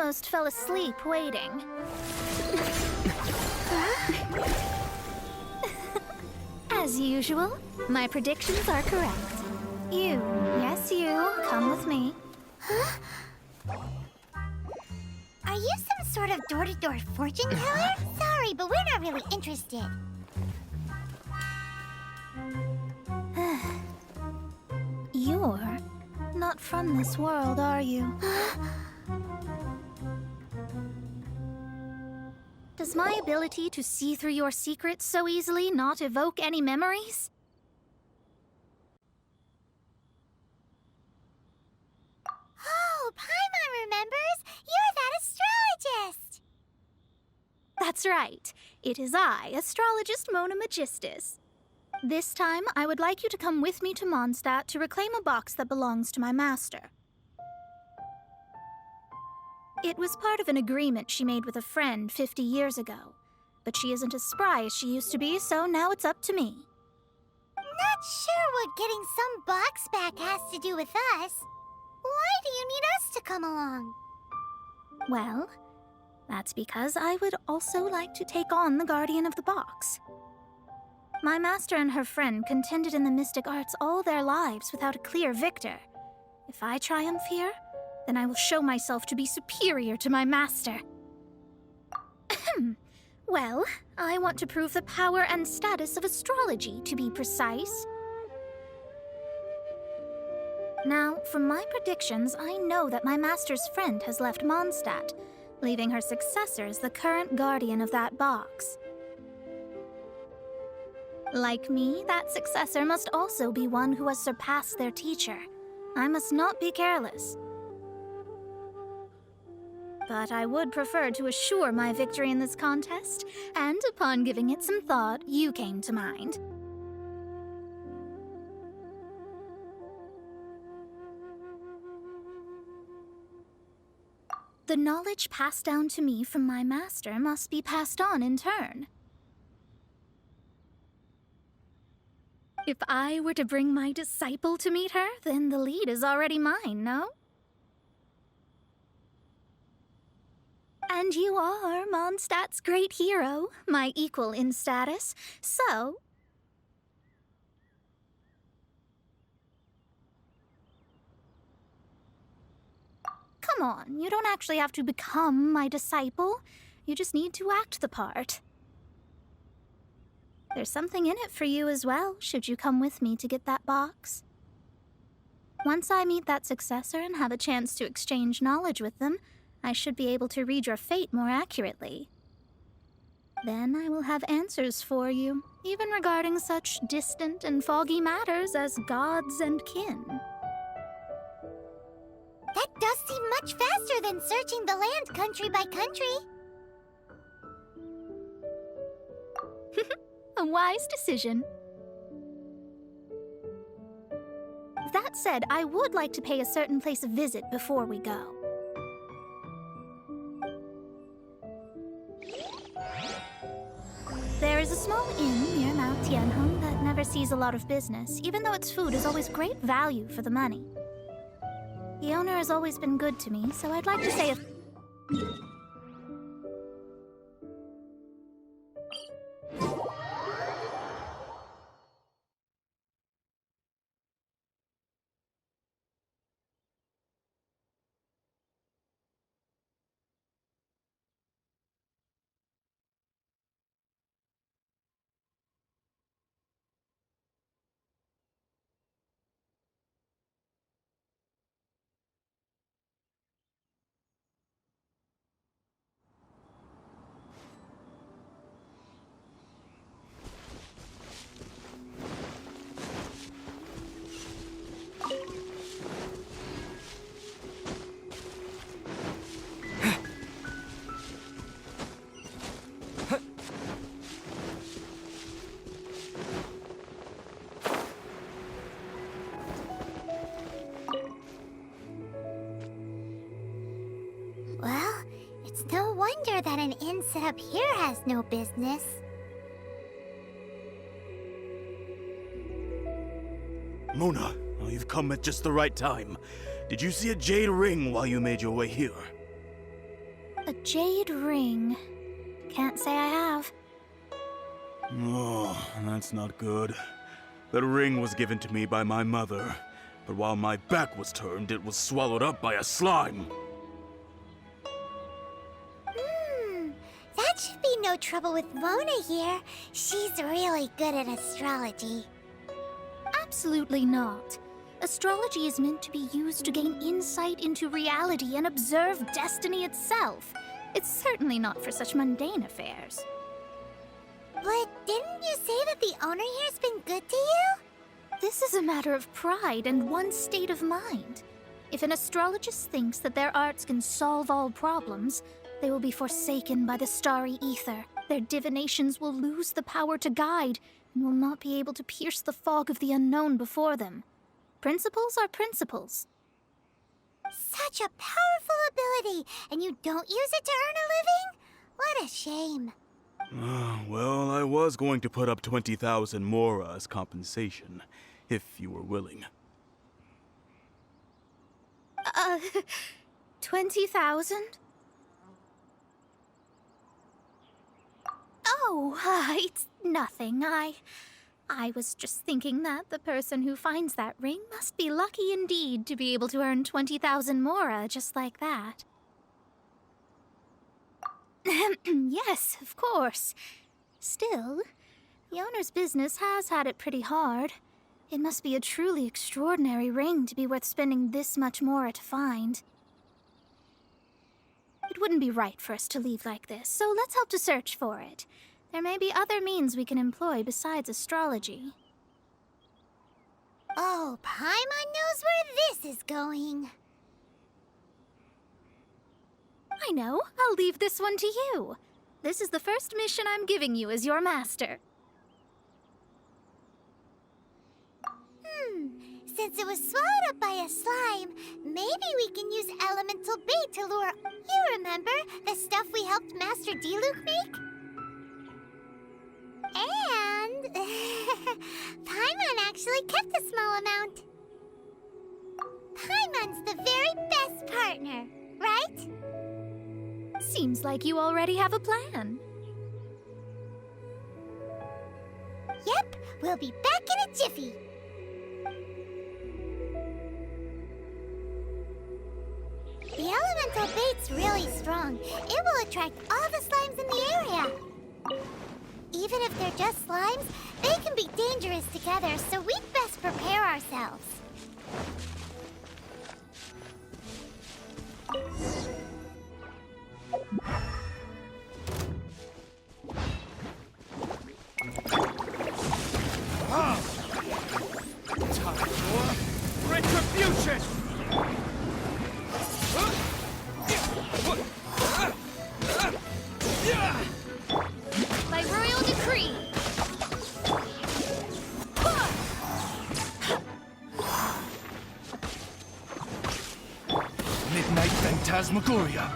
almost fell asleep waiting. As usual, my predictions are correct. You, yes you, come with me. Huh? Are you some sort of door-to-door fortune teller? Sorry, but we're not really interested. You're not from this world, are you? Does my ability to see through your secrets so easily not evoke any memories? Oh, Paimon remembers! You're that astrologist! That's right. It is I, astrologist Mona Magistus. This time, I would like you to come with me to Mondstadt to reclaim a box that belongs to my master. It was part of an agreement she made with a friend 50 years ago. But she isn't as spry as she used to be, so now it's up to me. Not sure what getting some box back has to do with us. Why do you need us to come along? Well, that's because I would also like to take on the guardian of the box. My master and her friend contended in the mystic arts all their lives without a clear victor. If I triumph here, then I will show myself to be superior to my master. Well, I want to prove the power and status of astrology, to be precise. Now, from my predictions, I know that my master's friend has left Mondstadt, leaving her successor as the current guardian of that box. Like me, that successor must also be one who has surpassed their teacher. I must not be careless. But I would prefer to assure my victory in this contest, and upon giving it some thought, you came to mind. The knowledge passed down to me from my master must be passed on in turn. If I were to bring my disciple to meet her, then the lead is already mine, no? And you are Mondstadt's great hero, my equal in status, so... Come on, you don't actually have to become my disciple. You just need to act the part. There's something in it for you as well, should you come with me to get that box. Once I meet that successor and have a chance to exchange knowledge with them, I should be able to read your fate more accurately. Then I will have answers for you, even regarding such distant and foggy matters as gods and kin. That does seem much faster than searching the land country by country. A wise decision. That said, I would like to pay a certain place a visit before we go. There is a small inn near Mount Tianheng that never sees a lot of business, even though its food is always great value for the money. The owner has always been good to me, so I'd like to say Well, it's no wonder that an inn set up here has no business. Mona, oh, you've come at just the right time. Did you see a jade ring while you made your way here? A jade ring. Can't say I have. Oh, that's not good. The ring was given to me by my mother, but while my back was turned, it was swallowed up by a slime. That should be no trouble with Mona here. She's really good at astrology. Absolutely not. Astrology is meant to be used to gain insight into reality and observe destiny itself. It's certainly not for such mundane affairs. But didn't you say that the owner here's been good to you? This is a matter of pride and one's state of mind. If an astrologist thinks that their arts can solve all problems, they will be forsaken by the starry ether. Their divinations will lose the power to guide and will not be able to pierce the fog of the unknown before them. Principles are principles. Such a powerful ability, and you don't use it to earn a living? What a shame. Well, I was going to put up 20,000 mora as compensation, if you were willing. 20,000? Oh, it's nothing. I was just thinking that the person who finds that ring must be lucky indeed to be able to earn 20,000 mora just like that. Yes, of course. Still, the owner's business has had it pretty hard. It must be a truly extraordinary ring to be worth spending this much mora to find. It wouldn't be right for us to leave like this, so let's help to search for it. There may be other means we can employ besides astrology. Oh, Paimon knows where this is going. I know. I'll leave this one to you. This is the first mission I'm giving you as your master. Since it was swallowed up by a slime, maybe we can use elemental bait to lure... You remember the stuff we helped Master Diluc make? And... Paimon actually kept a small amount. Paimon's the very best partner, right? Seems like you already have a plan. Yep, we'll be back in a jiffy. The elemental bait's really strong. It will attract all the slimes in the area. Even if they're just slimes, they can be dangerous together, so we'd best prepare ourselves. Time for retribution! By royal decree! Midnight Phantasmagoria!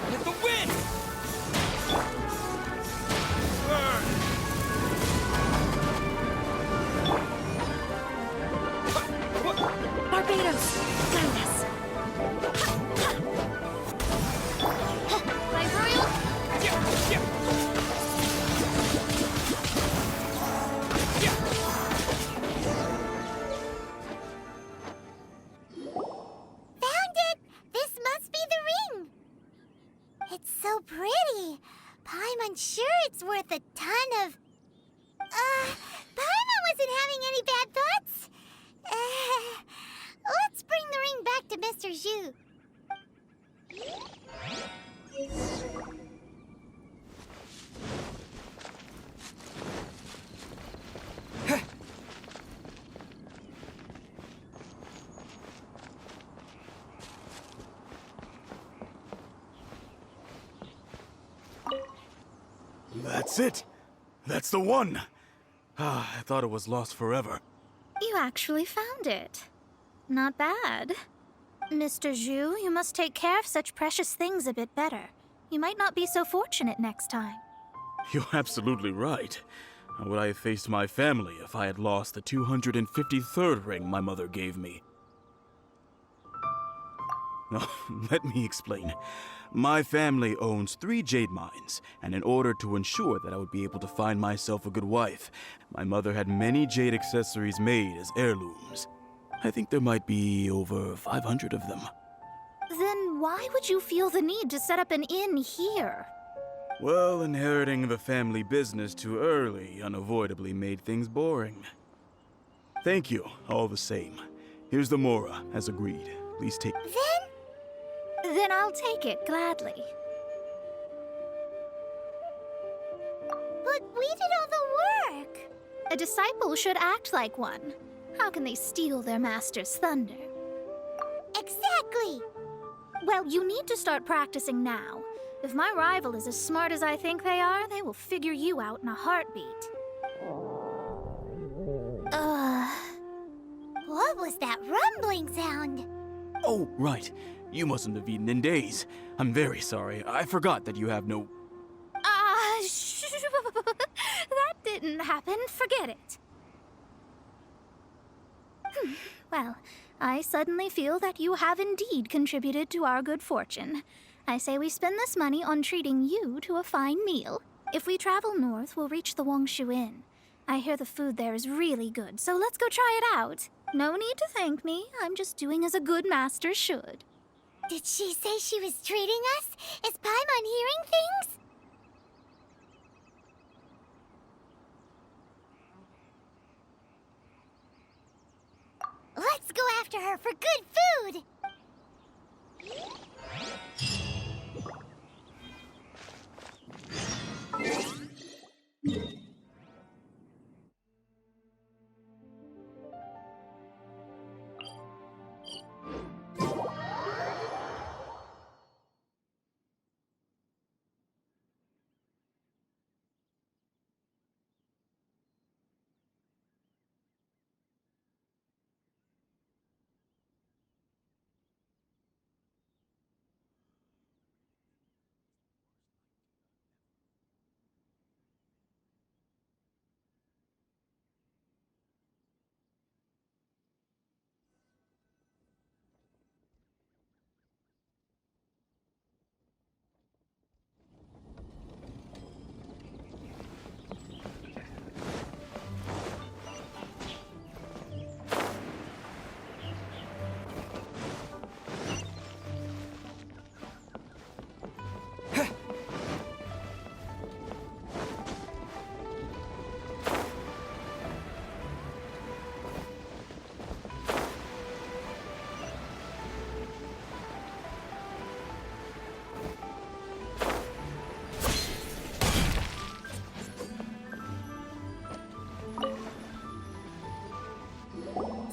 With the wind! Barbados, guide us. By royal... Found it! This must be the ring! It's so pretty. Paimon's sure it's worth a ton of... Paimon wasn't having any bad thoughts? Let's bring the ring back to Mr. Zhu. That's it! That's the one! Ah, I thought it was lost forever. You actually found it. Not bad. Mr. Zhu, you must take care of such precious things a bit better. You might not be so fortunate next time. You're absolutely right. How would I have faced my family if I had lost the 253rd ring my mother gave me? Oh, let me explain. My family owns 3 jade mines, and in order to ensure that I would be able to find myself a good wife, my mother had many jade accessories made as heirlooms. I think there might be over 500 of them. Then why would you feel the need to set up an inn here? Well, inheriting the family business too early unavoidably made things boring. Thank you, all the same. Here's the Mora, as agreed. Please take... Then I'll take it gladly. But we did all the work. A disciple should act like one. How can they steal their master's thunder? Exactly. Well, you need to start practicing now. If my rival is as smart as I think they are, they will figure you out in a heartbeat. What was that rumbling sound? Oh, right. You mustn't have eaten in days. I'm very sorry. I forgot that you have no... That didn't happen. Forget it. Well, I suddenly feel that you have indeed contributed to our good fortune. I say we spend this money on treating you to a fine meal. If we travel north, we'll reach the Wongshu Inn. I hear the food there is really good, so let's go try it out. No need to thank me. I'm just doing as a good master should. Did she say she was treating us? Is Paimon hearing things? Let's go after her for good food!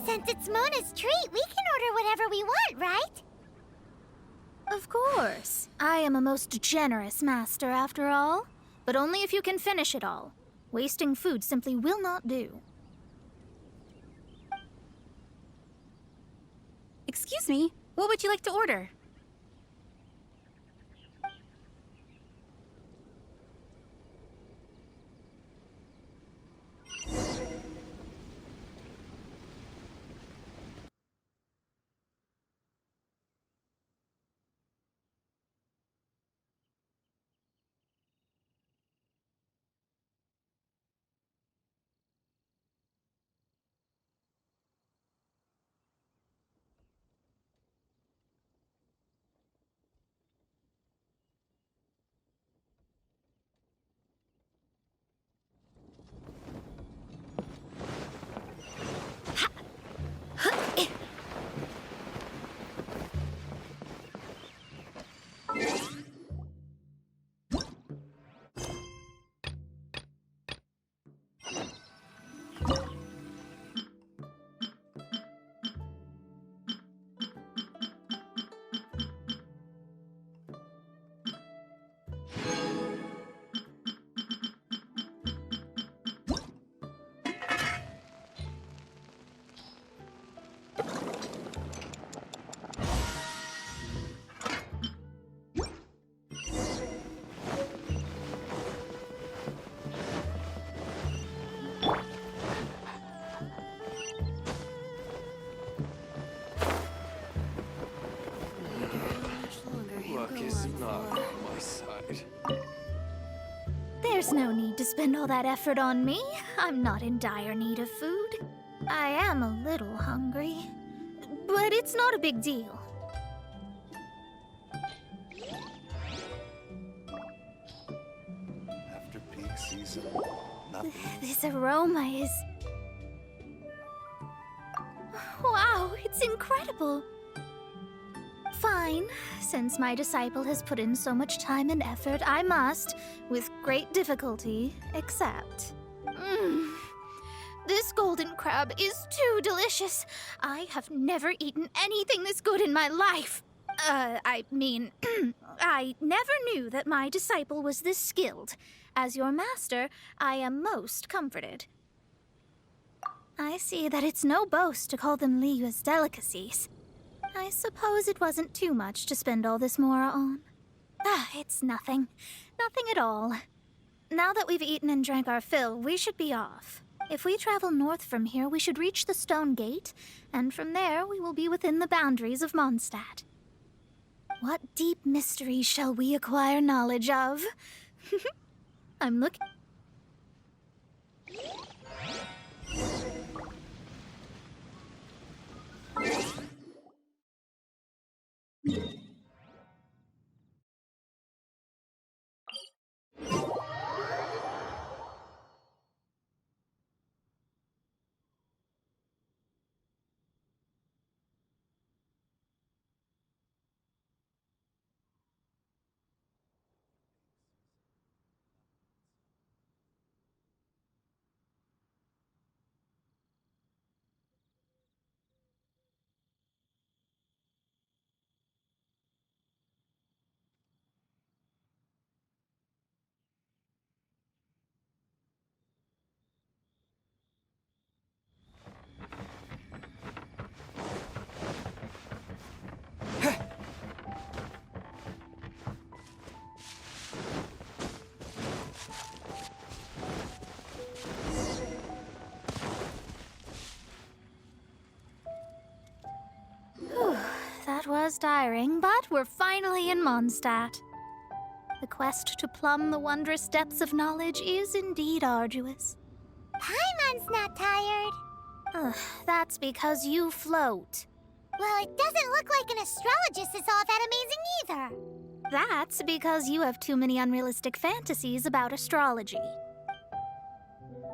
Since it's Mona's treat, we can order whatever we want, right? Of course. I am a most generous master, after all. But only if you can finish it all. Wasting food simply will not do. Excuse me, what would you like to order? is not on my side. There's no need to spend all that effort on me. I'm not in dire need of food. I am a little hungry, but it's not a big deal. After peak season, nothing. This aroma is... Wow, it's incredible. Fine. Since my disciple has put in so much time and effort, I must, with great difficulty, accept. This golden crab is too delicious. I have never eaten anything this good in my life. I mean, I never knew that my disciple was this skilled. As your master, I am most comforted. I see that it's no boast to call them Liyue's delicacies. I suppose it wasn't too much to spend all this mora on. It's nothing. Nothing at all. Now that we've eaten and drank our fill, we should be off. If we travel north from here, we should reach the stone gate, and from there we will be within the boundaries of Mondstadt. What deep mystery shall we acquire knowledge of? I'm looking... That was tiring, but we're finally in Mondstadt. The quest to plumb the wondrous depths of knowledge is indeed arduous. Paimon's not tired. That's because you float. Well, it doesn't look like an astrologist is all that amazing either. That's because you have too many unrealistic fantasies about astrology.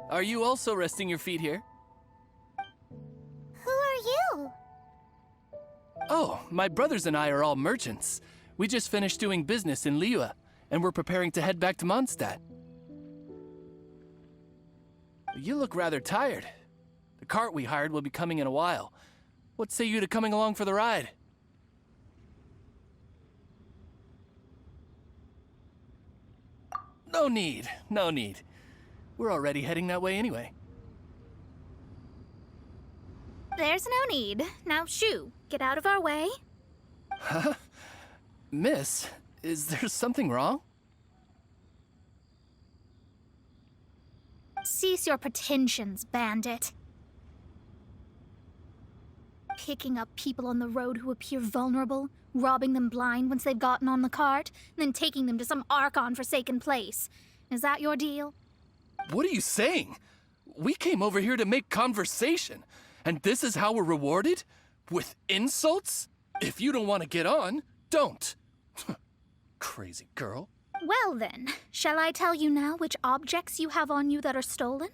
Are you also resting your feet here? Who are you? Oh, my brothers and I are all merchants. We just finished doing business in Liyue, and we're preparing to head back to Mondstadt. You look rather tired. The cart we hired will be coming in a while. What say you to coming along for the ride? No need, no need. We're already heading that way anyway. There's no need. Now shoo, get out of our way. Huh? Miss, is there something wrong? Cease your pretensions, bandit. Picking up people on the road who appear vulnerable, robbing them blind once they've gotten on the cart, and then taking them to some Archon-forsaken place. Is that your deal? What are you saying? We came over here to make conversation, and this is how we're rewarded? With insults? If you don't want to get on, don't. Crazy girl. Well then, shall I tell you now which objects you have on you that are stolen?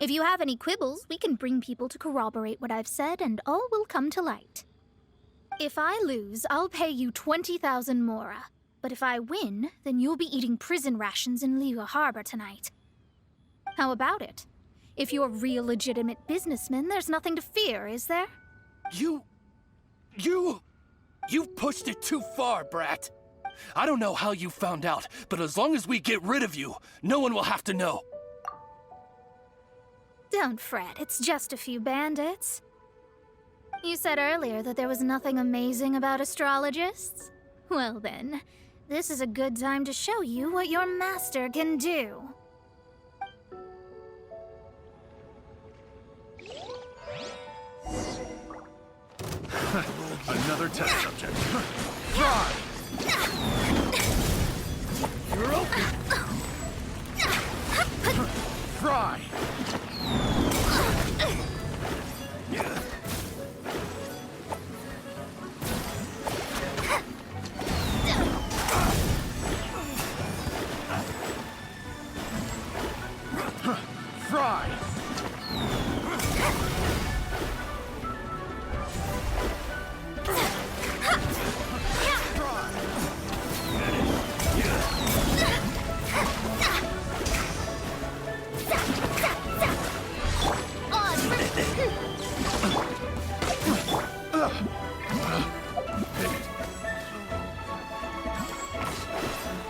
If you have any quibbles, we can bring people to corroborate what I've said, and all will come to light. If I lose, I'll pay you 20,000 mora. But if I win, then you'll be eating prison rations in Liyue Harbor tonight. How about it? If you're real legitimate businessmen, there's nothing to fear, is there? You've pushed it too far, brat. I don't know how you found out, but as long as we get rid of you, no one will have to know. Don't fret, it's just a few bandits. You said earlier that there was nothing amazing about astrologists? Well then, this is a good time to show you what your master can do. Another test subject. Fry! You're open! Fry! Fry!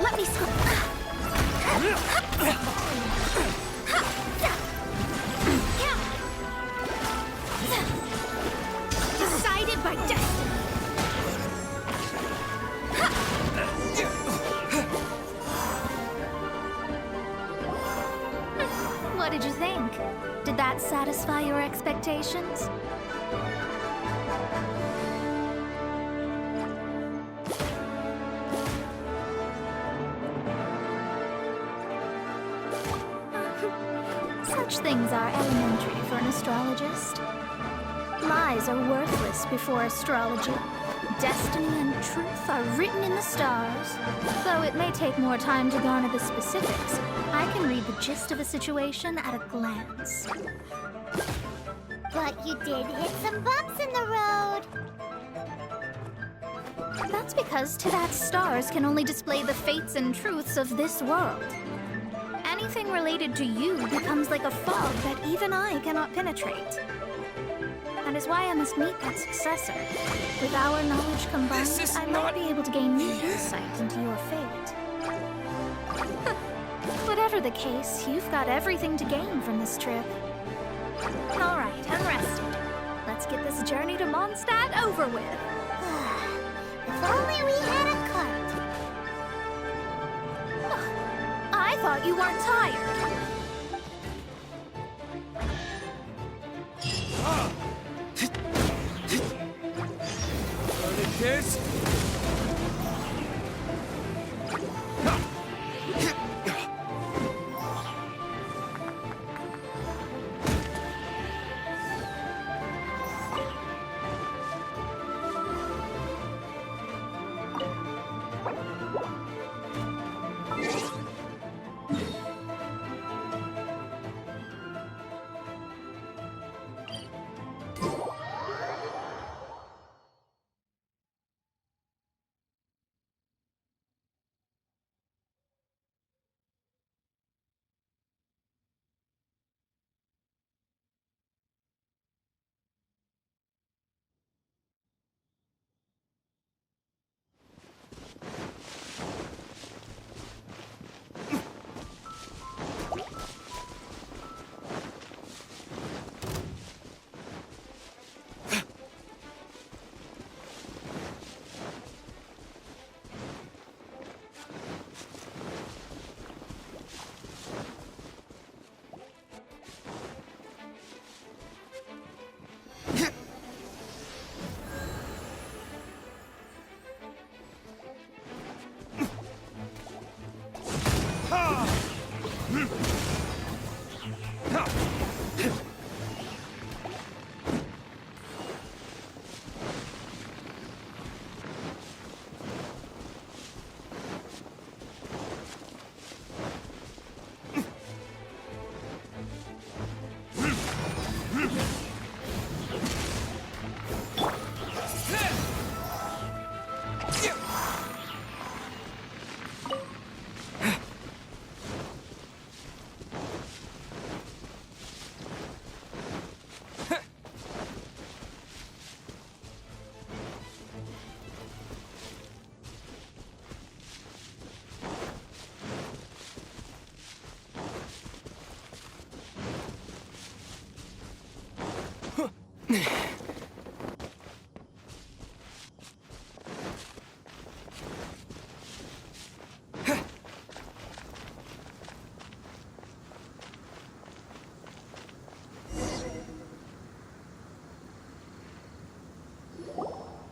Let me Decided by destiny. What did you think? Did that satisfy your expectations? Such things are elementary for an astrologist. Lies are worthless before astrology. Destiny and truth are written in the stars. Though it may take more time to garner the specifics, I can read the gist of a situation at a glance. But you did hit some bumps in the road. That's because Tivat's stars can only display the fates and truths of this world. Anything related to you becomes like a fog that even I cannot penetrate. That is why I must meet that successor. With our knowledge combined, I might be able to gain new insight into your fate. Whatever the case, you've got everything to gain from this trip. All right, I'm rested. Let's get this journey to Mondstadt over with. If only we had a cart. I thought you weren't tired. Kiss?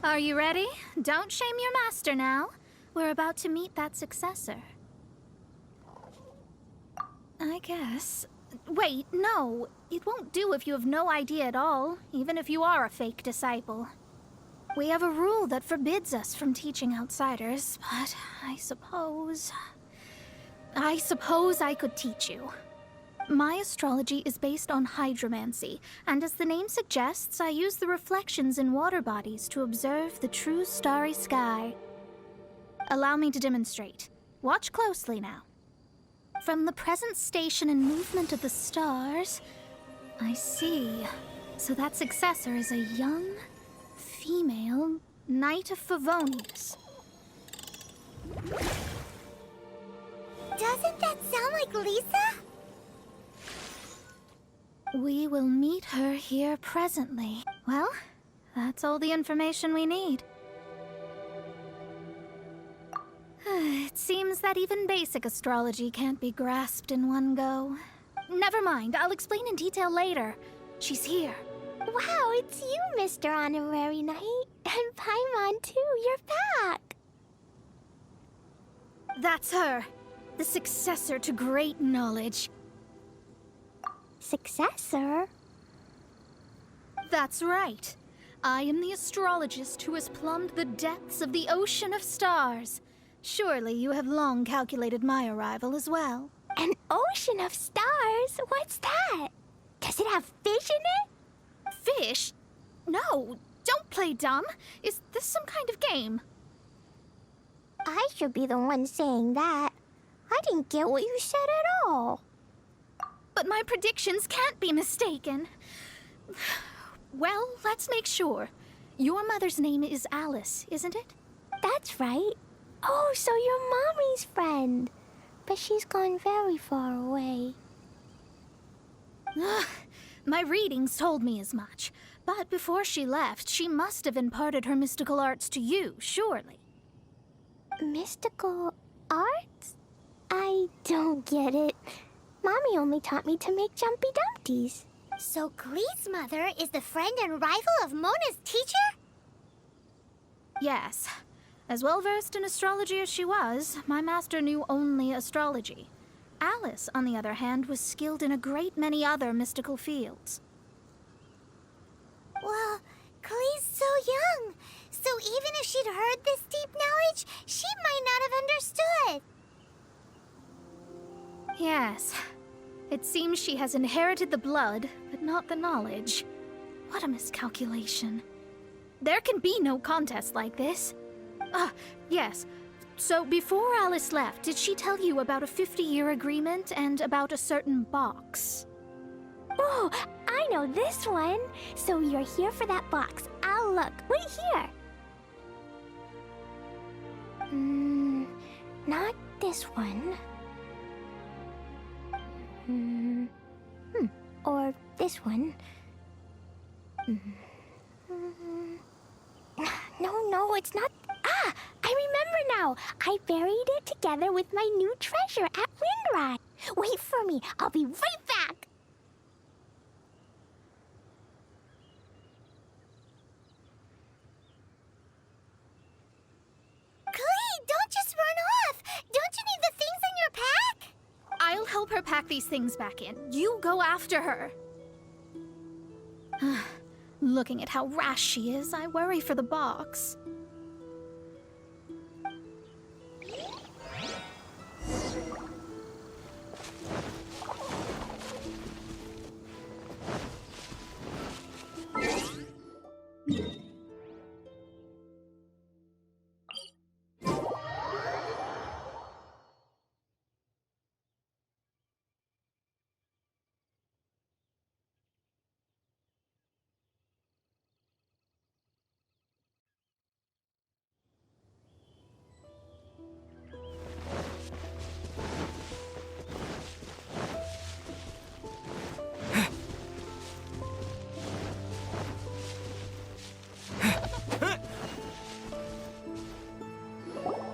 Are you ready? Don't shame your master now. We're about to meet that successor. I guess. Wait, no. It won't do if you have no idea at all, even if you are a fake disciple. We have a rule that forbids us from teaching outsiders, but I suppose I could teach you. My astrology is based on hydromancy, and as the name suggests, I use the reflections in water bodies to observe the true starry sky. Allow me to demonstrate. Watch closely now. From the present station and movement of the stars, I see. So that successor is a young, female Knight of Favonius. Doesn't that sound like Lisa? We will meet her here presently. Well, that's all the information we need. It seems that even basic astrology can't be grasped in one go. Never mind, I'll explain in detail later. She's here. Wow, it's you, Mr. Honorary Knight. And Paimon, too, you're back. That's her. The successor to great knowledge. Successor? That's right. I am the astrologist who has plumbed the depths of the ocean of stars. Surely you have long calculated my arrival as well. An ocean of stars? What's that? Does it have fish in it? Fish? No, don't play dumb. Is this some kind of game? I should be the one saying that. I didn't get what you said at all. But my predictions can't be mistaken. Well, let's make sure. Your mother's name is Alice, isn't it? That's right. Oh, so you're Mommy's friend. But she's gone very far away. My readings told me as much. But before she left, she must have imparted her mystical arts to you, surely. Mystical arts? I don't get it. Mommy only taught me to make Jumpy Dumpties. So Glee's mother is the friend and rival of Mona's teacher? Yes. As well-versed in astrology as she was, my master knew only astrology. Alice, on the other hand, was skilled in a great many other mystical fields. Well, Glee's so young. So even if she'd heard this deep knowledge, she might not have understood. Yes. It seems she has inherited the blood, but not the knowledge. What a miscalculation. There can be no contest like this. Yes. So before Alice left, did she tell you about a 50-year agreement and about a certain box? Oh, I know this one. So you're here for that box. I'll look. Wait here. Not this one. Or this one. No, it's not. Ah, I remember now. I buried it together with my new treasure at Windride. Wait for me. I'll be right back. Glee, don't just run off. Don't you need the things in your pack? I'll help her pack these things back in. You go after her. Looking at how rash she is, I worry for the box.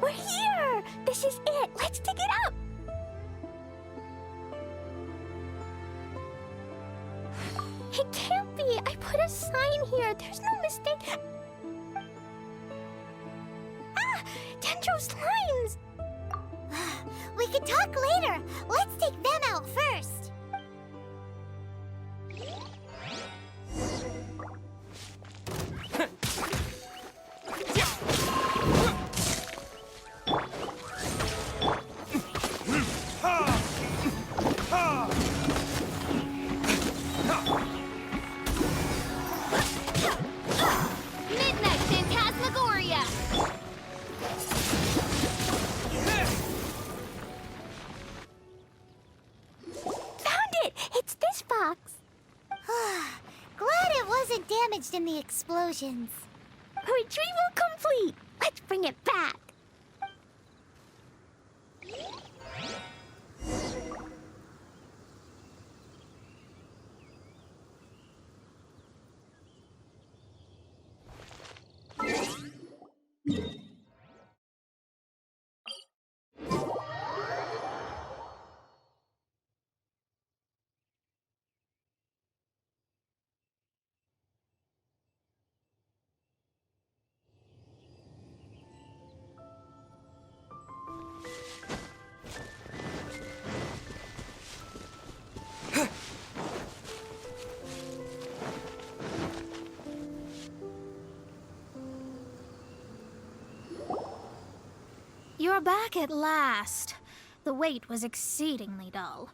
We're here! This is it! Let's dig it up! It can't be! I put a sign here! There's no mistake! Dendro slimes! We can talk later. Let's take them out first. Midnight Phantasmagoria! Found it! It's this box. Glad it wasn't damaged in the explosions. Retrieval complete. Let's bring it back. You're back at last. The wait was exceedingly dull.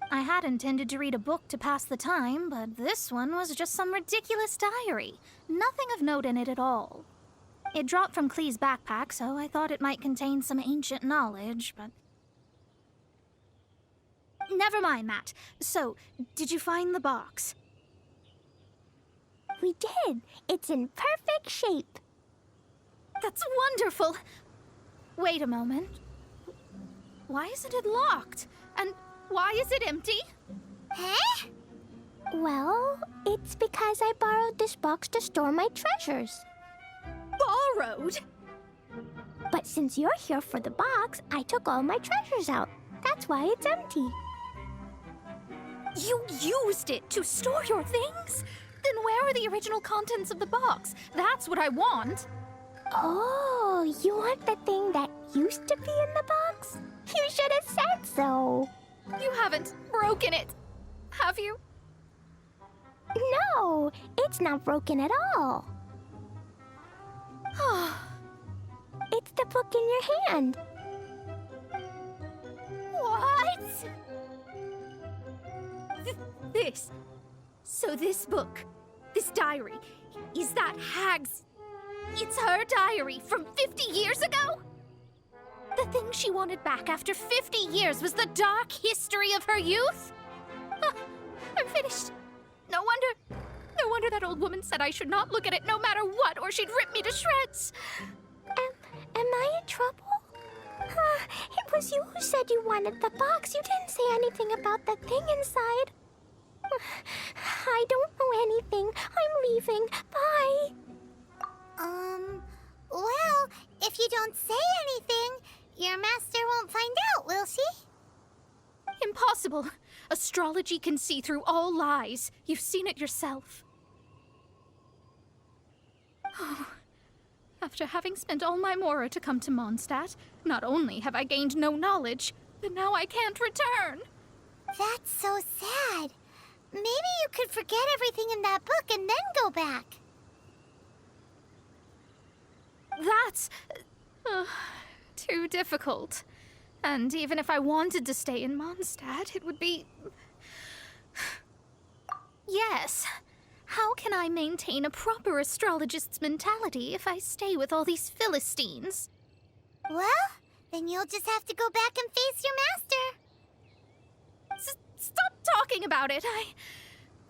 I had intended to read a book to pass the time, but this one was just some ridiculous diary. Nothing of note in it at all. It dropped from Klee's backpack, so I thought it might contain some ancient knowledge, but... Never mind that. So, did you find the box? We did. It's in perfect shape. That's wonderful! Wait a moment. Why isn't it locked? And why is it empty? Huh? Well, it's because I borrowed this box to store my treasures. Borrowed? But since you're here for the box, I took all my treasures out. That's why it's empty. You used it to store your things? Then where are the original contents of the box? That's what I want. Oh, you want the thing that used to be in the box? You should have said so. You haven't broken it, have you? No, it's not broken at all. It's the book in your hand. What? This. So this book, this diary, is that Hag's... It's her diary from 50 years ago? The thing she wanted back after 50 years was the dark history of her youth? I'm finished. No wonder that old woman said I should not look at it no matter what, or she'd rip me to shreds. Am I in trouble? It was you who said you wanted the box. You didn't say anything about the thing inside. I don't know anything. I'm leaving. Bye. Well, if you don't say anything, your master won't find out, will she? Impossible. Astrology can see through all lies. You've seen it yourself. Oh. After having spent all my mora to come to Mondstadt, not only have I gained no knowledge, but now I can't return. That's so sad. Maybe you could forget everything in that book and then go back. That's... too difficult. And even if I wanted to stay in Mondstadt, it would be... Yes. How can I maintain a proper astrologist's mentality if I stay with all these Philistines? Well, then you'll just have to go back and face your master. Stop talking about it.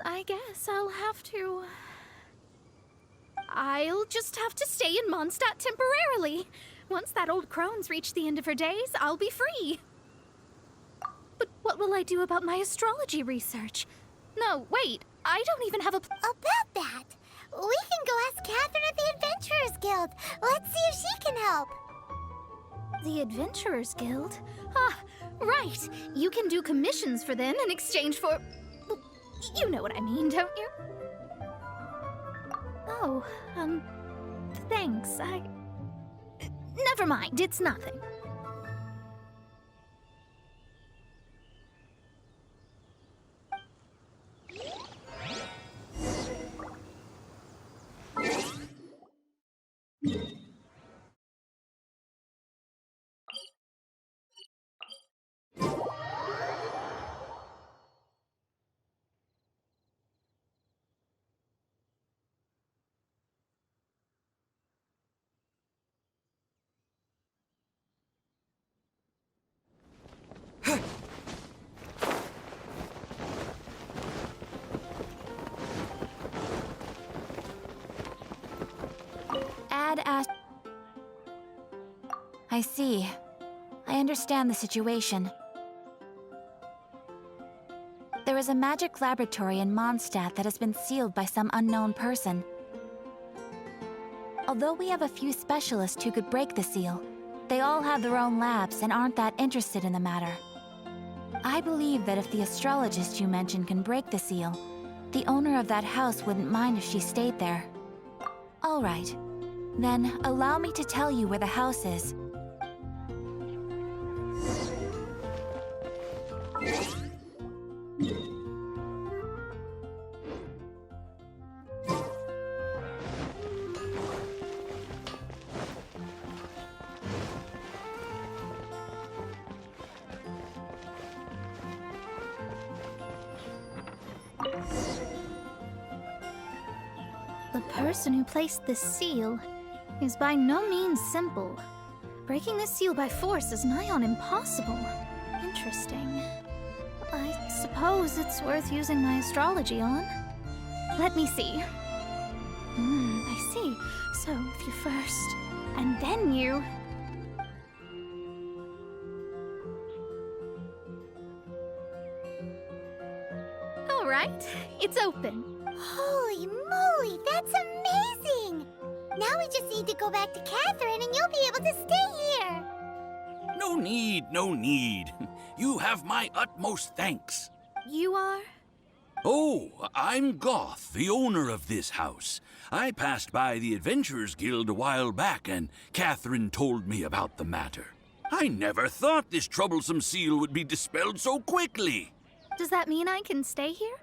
I guess I'll have to... I'll just have to stay in Mondstadt temporarily. Once that old crone's reached the end of her days, I'll be free. But what will I do about my astrology research? No, wait. I don't even have a... About that, we can go ask Catherine at the Adventurers Guild. Let's see if she can help. The Adventurers Guild? Ah, right. You can do commissions for them in exchange for... You know what I mean, don't you? Oh, thanks. Never mind, it's nothing. I see. I understand the situation. There is a magic laboratory in Mondstadt that has been sealed by some unknown person. Although we have a few specialists who could break the seal, they all have their own labs and aren't that interested in the matter. I believe that if the astrologist you mentioned can break the seal, the owner of that house wouldn't mind if she stayed there. All right. Then, allow me to tell you where the house is. The person who placed this seal is by no means simple. Breaking this seal by force is nigh on impossible. Interesting. I suppose it's worth using my astrology on. Let me see. I see. So, if you first, and then you... All right, it's open. Holy moly, that's amazing! Now we just need to go back to Catherine and you'll be able to stay here. No need, no need. You have my utmost thanks. You are? Oh, I'm Goth, the owner of this house. I passed by the Adventurers Guild a while back, and Catherine told me about the matter. I never thought this troublesome seal would be dispelled so quickly. Does that mean I can stay here?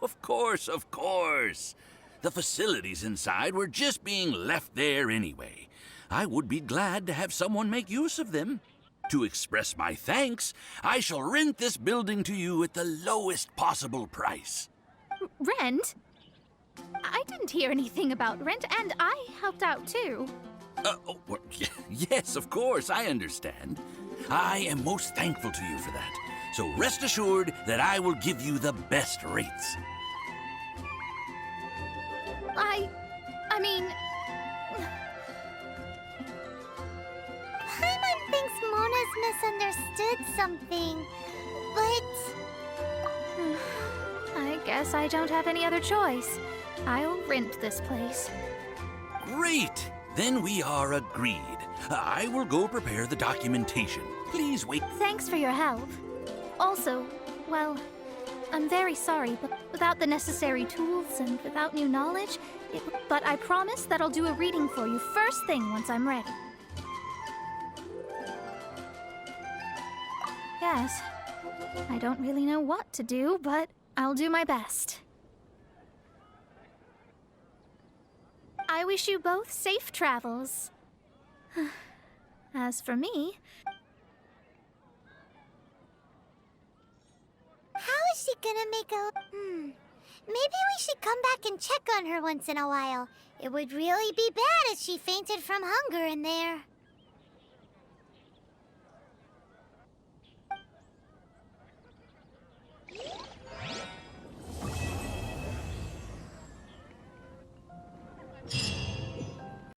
Of course, of course. The facilities inside were just being left there anyway. I would be glad to have someone make use of them. To express my thanks, I shall rent this building to you at the lowest possible price. Rent? I didn't hear anything about rent, and I helped out too. Yes, of course, I understand. I am most thankful to you for that. So rest assured that I will give you the best rates. I mean... Paimon thinks Mona's misunderstood something, but... I guess I don't have any other choice. I'll rent this place. Great! Then we are agreed. I will go prepare the documentation. Please wait. Thanks for your help. Also, well, I'm very sorry, but without the necessary tools and without new knowledge, but I promise that I'll do a reading for you first thing once I'm ready. Yes, I don't really know what to do, but I'll do my best. I wish you both safe travels. As for me... How is she gonna make a... Maybe we should come back and check on her once in a while. It would really be bad if she fainted from hunger in there.